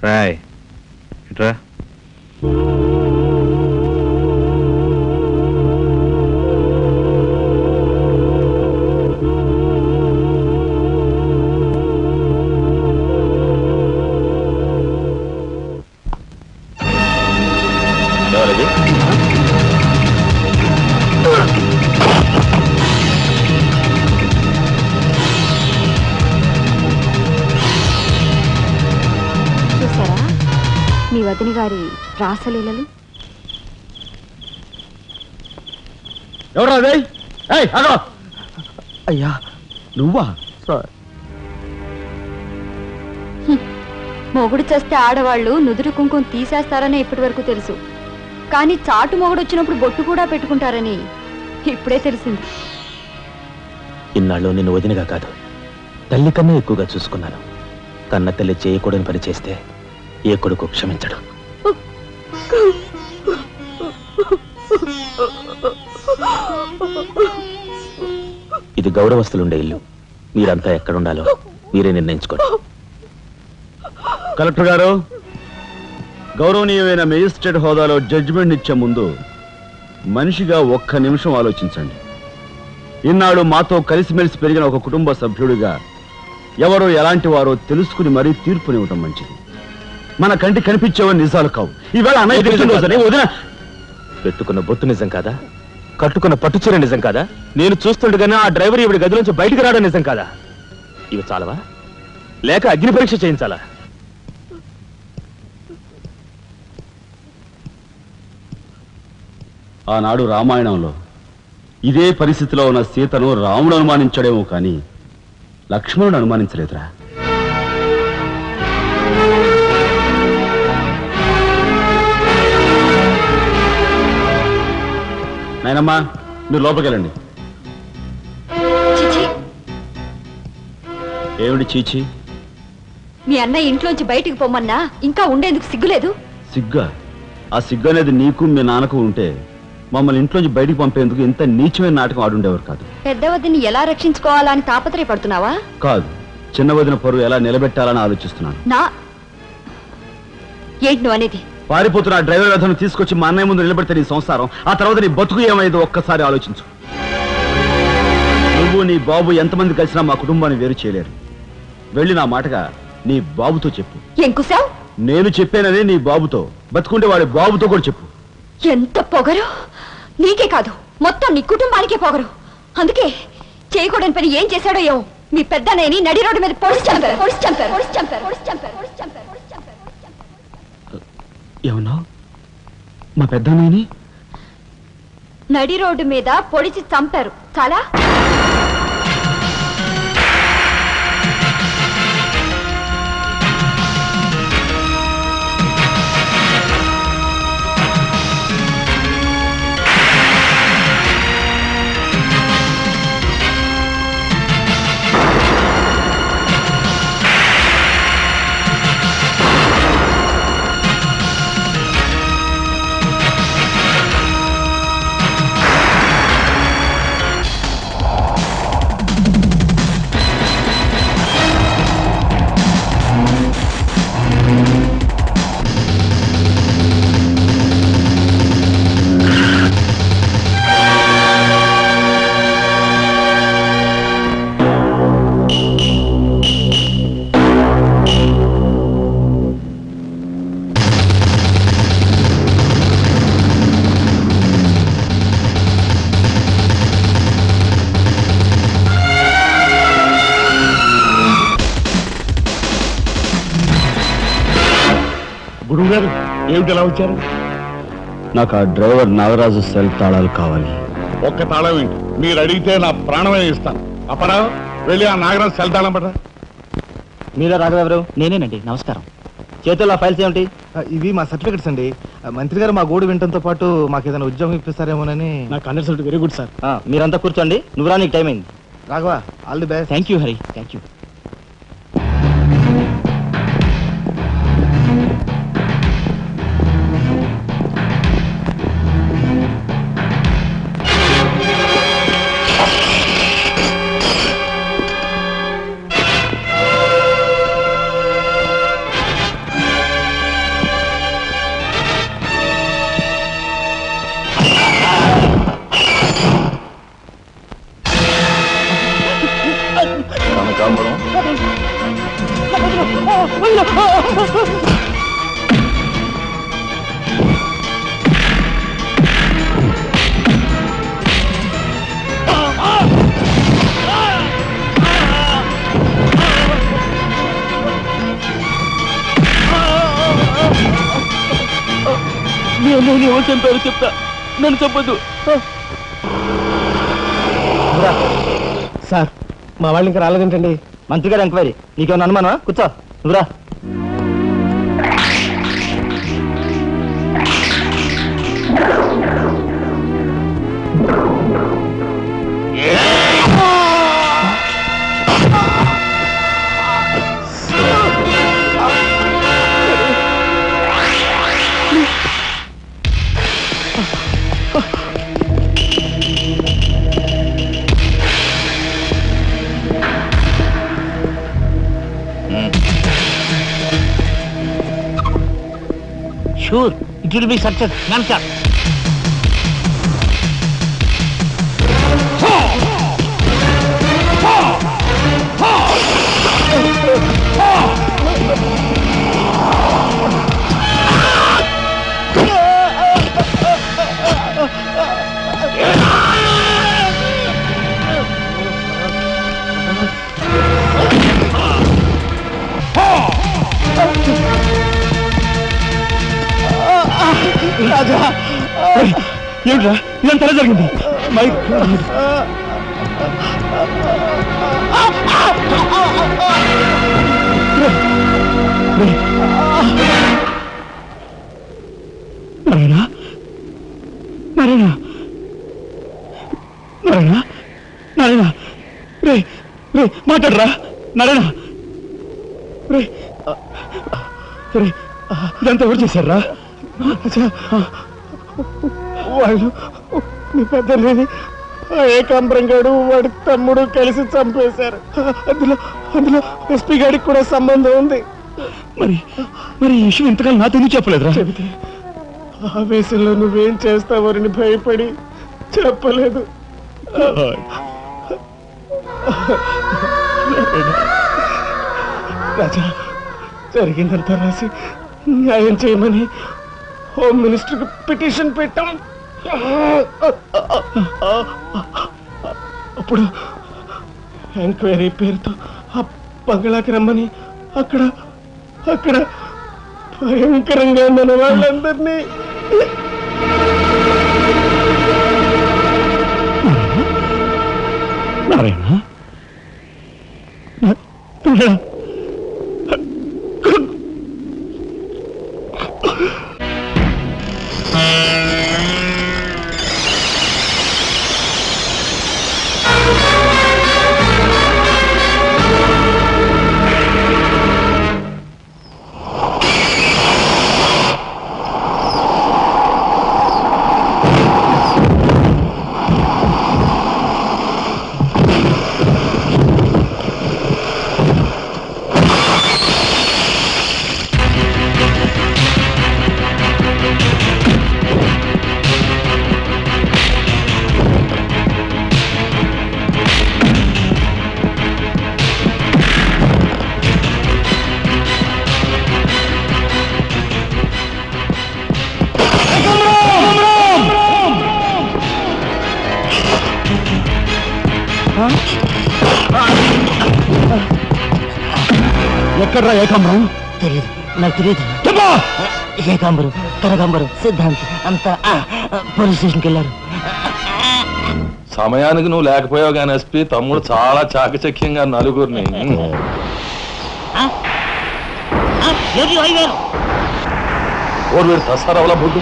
రాయ్ ఇట్రా. ఎవరది? చూసారా మీ వదిన గారి రాసలీలలు? ఎవరు అదే? అయ్యా నువ్వా? మొగుడు చేస్తే ఆడవాళ్ళు నుదురు కుంకుమ తీసేస్తారని ఇప్పటి వరకు తెలుసు, కానీ చాటు మొగుడు వచ్చినప్పుడు బొట్టు కూడా పెట్టుకుంటారని ఇప్పుడే తెలిసింది. ఇన్నాళ్ళు నిన్ను వదినగా కాదు, తల్లి కన్నా ఎక్కువగా చూసుకున్నాను. కన్న తల్లి చేయకూడని పని చేస్తే ఏ కొడుకు క్షమించడు. ఇది గౌరవస్తులుండే ఇల్లు. మీరంతా ఎక్కడుండాలో మీరే నిర్ణయించుకోండి. కలెక్టర్ గారు, గౌరవనీయమైన మేజిస్ట్రేట్ హోదాలో జడ్జిమెంట్ ఇచ్చే ముందు మనిషిగా ఒక్క నిమిషం ఆలోచించండి. ఇన్నాళ్ళు మాతో కలిసిమెలిసి పెరిగిన ఒక కుటుంబ సభ్యుడిగా ఎవరో ఎలాంటి వారో తెలుసుకుని మరీ తీర్పునివ్వటం మంచిది. మన కంటి కనిపించేవని నిజాలు కావు. ఈవేళ అన్నయ్య తెలిసిందని వదిన పెట్టుకున్న బొత్తు నిజం కాదా? కట్టుకున్న పట్టుచీర నిజం కాదా? నేను చూస్తుండగానే ఆ డ్రైవర్ ఇవిడి గది నుంచి బయటికి రావడం నిజం కాదా? ఇవి చాలవా, లేక అగ్ని పరీక్ష చేయించాలా? ఆనాడు రామాయణంలో ఇదే పరిస్థితిలో ఉన్న సీతను రాముడు అనుమానించడేమో కానీ లక్ష్మణుడు అనుమానించలేదురా. నాయనమ్మా, మీరు లోపలికి వెళ్ళండి. చిచి, ఏమిటి చీచి? మీ అన్నయ్య ఇంట్లోంచి బయటికి పొమ్మన్నా ఇంకా ఉండేందుకు సిగ్గులేదు? సిగ్గా? ఆ సిగ్గు అనేది నీకు మీ నాన్నకు ఉంటే మమ్మల్ని ఇంట్లోంచి బయటికి పంపేందుకు ఇంత నీచమైన నాటకం ఆడుండేవారు కాదు. పెద్ద వదిని ఎలా రక్షించుకోవాలా అని తాపత్రయపడుతున్నావా? కాదు, చిన్న వదిన పరువు ఎలా నిలబెట్టాలని ఆలోచిస్తున్నాను. ఏంటి నువ్వు అనేది? పారిపోతున్న డ్రైవర్ వ్యధను తీసుకొచ్చి మా అన్నయ్య ముందు నిలబెడితే నీ సంసారం, ఆ తర్వాత నీ బతుకు ఏమైందో ఒక్కసారి ఆలోచించు. నువ్వు నీ బాబు ఎంతమంది కలిసినా మా కుటుంబాన్ని వేరు చేయలేరు. వెళ్ళి నా మాటగా నీ బాబుతో చెప్పు. ఏం కుసావ్? నేను చెప్పానని నీ బాబుతో, బతుకుంటే వాడి బాబుతో కూడా చెప్పు. ఎంత పొగరు! నీకే కాదు, మొత్తం నీ కుటుంబానికే పొగరు. అందుకే చేయకూడని పని ఏం చేశాడో ఏమో మీ పెద్దనేని నడి రోడ్డు మీద పొడిచి చంపారు. ఏమన్నా? మా పెద్దనేని నడి రోడ్డు మీద పొడిచి చంపారు. చాలా గురువు గారు ఏమిటి ఎలా వచ్చారు? నాకు ఆ డ్రైవర్ నాగరాజు సెల్ తాళాలు కావాలి. ఒక్క తాళం ఏంటి, మీరు అడిగితే నా ప్రాణమే ఇస్తాను. అప్పరావు, వెళ్ళి ఆ నాగరాజు సెల్ తాళం పడరా. మీరా రాఘవెవరు? నేనేనండి. నమస్కారం. చేతుల్లో ఫైల్స్ ఏమిటి? ఇవి మా సర్టిఫికెట్స్ అండి. మంత్రి గారు మా గోడు వినడంతో పాటు మాకు ఏదైనా ఉద్యోగం ఇప్పిస్తారేమోనని. నాకు కన్సల్ట్ వెరీ గుడ్ సార్. మీరంతా కూర్చోండి. నువ్వురా, నీకు టైం అయింది. Raghava, all the best. Thank you Hari, thank you. నేను ఎవరు చంపారో చెప్తా, నన్ను చెప్పొద్దు. సార్ మా వాళ్ళు ఇంకా రాలేదేంటండి? మంత్రి గారు ఎంక్వైరీ. నీకేమన్నా అనుమానమా? కూర్చో, నువ్వురా. Sure, it will be success. Namaskar. రాజా, ఏమిట్రా ఇదంతా జరిగింది? నారాయణ, నారాయణ, నారాయణ, నారాయణ, రే రే మాట్లాడరా నారాయణ, రే రే ఇదంతా ఎవరు చేశారా? వాళ్ళు మీ పెద్దలేని ఏకాంబరం గారు వాడి తమ్ముడు కలిసి చంపేశారు. అందులో అందులో ఎస్పీ గారికి కూడా సంబంధం ఉంది. మరి మరి ఈ విషయం ఇంతకాలం నాతో ఎందుకు చెప్పలేదురా? చెబితే ఆవేశంలో నువ్వేం చేస్తావని భయపడి చెప్పలేదు. రాజా, జరిగిందంతా రాసి న్యాయం చేయమని హోమ్ మినిస్టర్కి పిటిషన్ పెట్టాం. అప్పుడు ఎంక్వైరీ పేరుతో ఆ బంగ్లాకి రమ్మని అక్కడ అక్కడ భయంకరంగా మన వాళ్ళందరినీ నారాయణ, ఎక్కడ్రా ఏకాంబరం? తెలియదు, నాకు తెలియదు. ఏకాంబరం, కనకాంబరం, సిద్ధాంత్ అంతా పోలీస్ స్టేషన్కి వెళ్ళారు. సమయానికి నువ్వు లేకపోయావు కానీ ఎస్పీ తమ్ముడు చాలా చాకచక్యంగా నలుగురిని ఓరు వీడు తస్తారావులా బొడ్డు